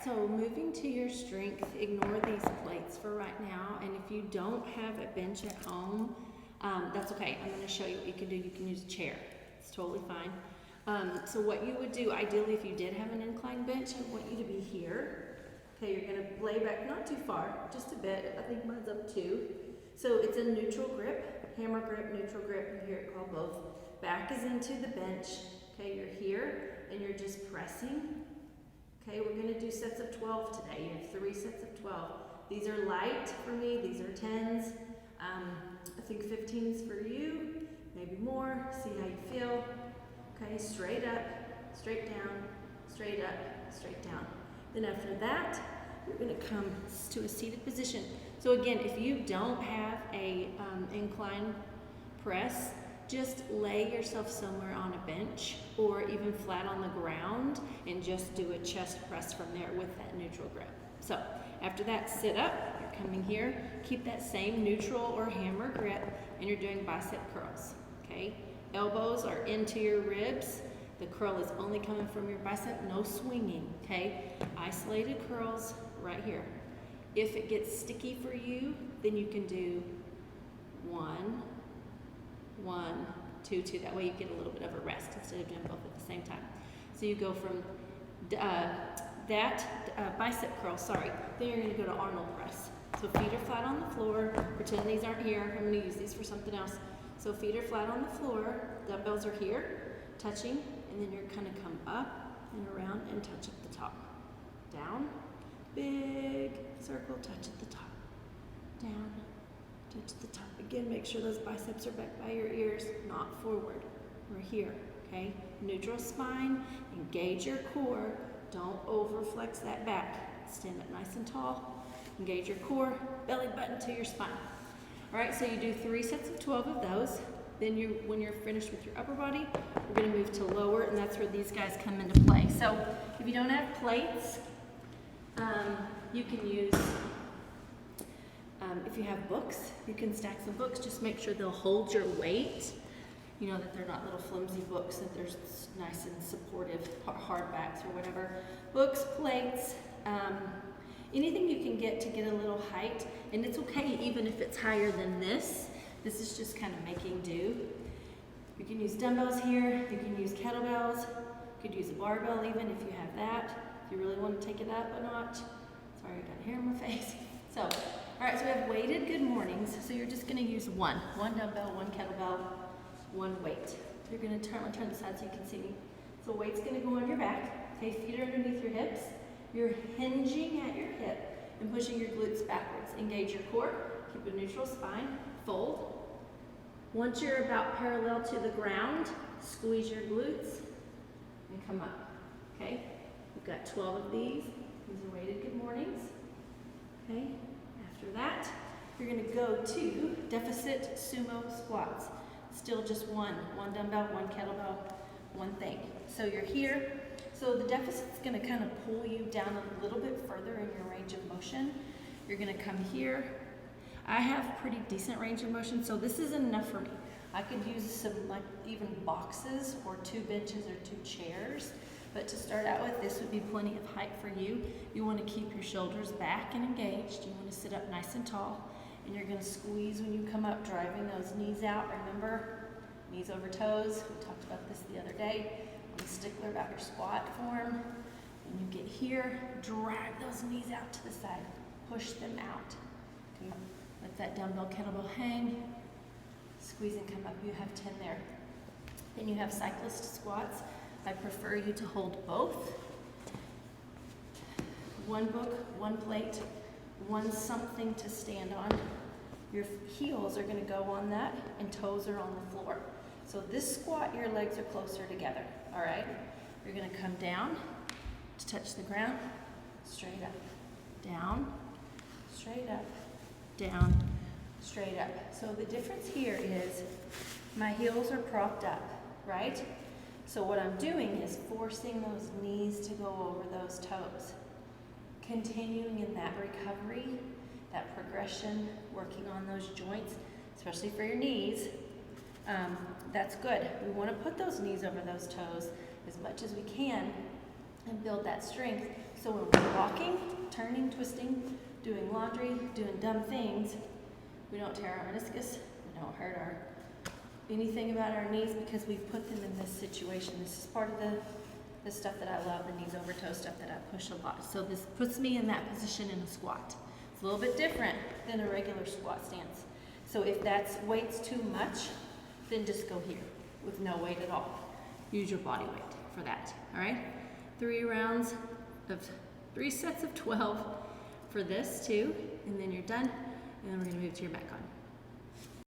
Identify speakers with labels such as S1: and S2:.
S1: so moving to your strength, ignore these plates for right now. And if you don't have a bench at home, that's okay. I'm gonna show you what you can do. You can use a chair. It's totally fine. So what you would do, ideally, if you did have an incline bench, I want you to be here. Okay, you're gonna lay back, not too far, just a bit. I think mine's up 2. So it's a neutral grip, hammer grip, neutral grip. You hear it called both. Back is into the bench. Okay, you're here and you're just pressing. Okay, we're gonna do sets of 12 today. You have 3 sets of 12. These are light for me, these are 10s. I think 15s for you, maybe more. See how you feel. Okay, straight up, straight down, straight up, straight down. Then after that, you're gonna come to a seated position. So again, if you don't have a incline press, just lay yourself somewhere on a bench or even flat on the ground and just do a chest press from there with that neutral grip. So after that, sit up, you're coming here, keep that same neutral or hammer grip, and you're doing bicep curls, okay? Elbows are into your ribs. The curl is only coming from your bicep, no swinging, okay? Isolated curls right here. If it gets sticky for you, then you can do 1, 1, 2, 2. That way you get a little bit of a rest instead of doing both at the same time. So you go from bicep curl, then you're gonna go to Arnold press. So feet are flat on the floor. Pretend these aren't here. I'm gonna use these for something else. So feet are flat on the floor, dumbbells are here, touching, and then you're gonna come up and around and touch at the top. Down, big circle, touch at the top. Down, touch at the top. Again, make sure those biceps are back by your ears, not forward. We're here, okay? Neutral spine, engage your core. Don't overflex that back. Stand up nice and tall. Engage your core, belly button to your spine. All right, so you do 3 sets of 12 of those. Then when you're finished with your upper body, we're gonna move to lower, and that's where these guys come into play. So if you don't have plates, you can use, if you have books, you can stack some books. Just make sure they'll hold your weight. You know, that they're not little flimsy books, that they're nice and supportive, hardbacks or whatever. Books, plates, anything you can get to get a little height, and it's okay even if it's higher than this. This is just kind of making do. You can use dumbbells here, you can use kettlebells, you could use a barbell even if you have that, if you really want to take it up a notch. Sorry, I got hair in my face. So, all right, so we have weighted good mornings. So you're just gonna use one dumbbell, 1 kettlebell, 1 weight. You're gonna turn the side so you can see me. So weight's gonna go on your back. Okay, feet are underneath your hips. You're hinging at your hip and pushing your glutes backwards. Engage your core, keep a neutral spine, fold. Once you're about parallel to the ground, squeeze your glutes and come up, okay? We've got 12 of these. These are weighted good mornings, okay? After that, you're gonna go to deficit sumo squats. Still just one dumbbell, 1 kettlebell, 1 thing. So you're here. So the deficit's gonna kind of pull you down a little bit further in your range of motion. You're gonna come here. I have pretty decent range of motion, so this is enough for me. I could use some like even boxes or 2 benches or 2 chairs, but to start out with, this would be plenty of height for you. You wanna keep your shoulders back and engaged. You wanna sit up nice and tall, and you're gonna squeeze when you come up, driving those knees out. Remember, knees over toes. We talked about this the other day. I'm a stickler about your squat form. When you get here, drag those knees out to the side. Push them out. Okay. Let that dumbbell kettlebell hang. Squeeze and come up. You have 10 there. Then you have cyclist squats. I prefer you to hold both. 1 book, 1 plate, 1 something to stand on. Your heels are going to go on that, and toes are on the floor. So this squat, your legs are closer together, all right? You're going to come down to touch the ground, straight up, down, straight up, down, straight up. So the difference here is my heels are propped up, right? So what I'm doing is forcing those knees to go over those toes. Continuing in that recovery, that progression, working on those joints, especially for your knees. That's good. We want to put those knees over those toes as much as we can. and build that strength. So when we're walking, turning, twisting, doing laundry, doing dumb things, we don't tear our meniscus, we don't hurt our anything about our knees because we put them in this situation. This is part of the stuff that I love, the knees over toe stuff that I push a lot. So this puts me in that position in a squat. It's a little bit different than a regular squat stance. So if that's weight's too much, then just go here with no weight at all. Use your body weight for that, all right? 3 sets of 12 for this too, and then you're done, and then we're gonna move to your back on.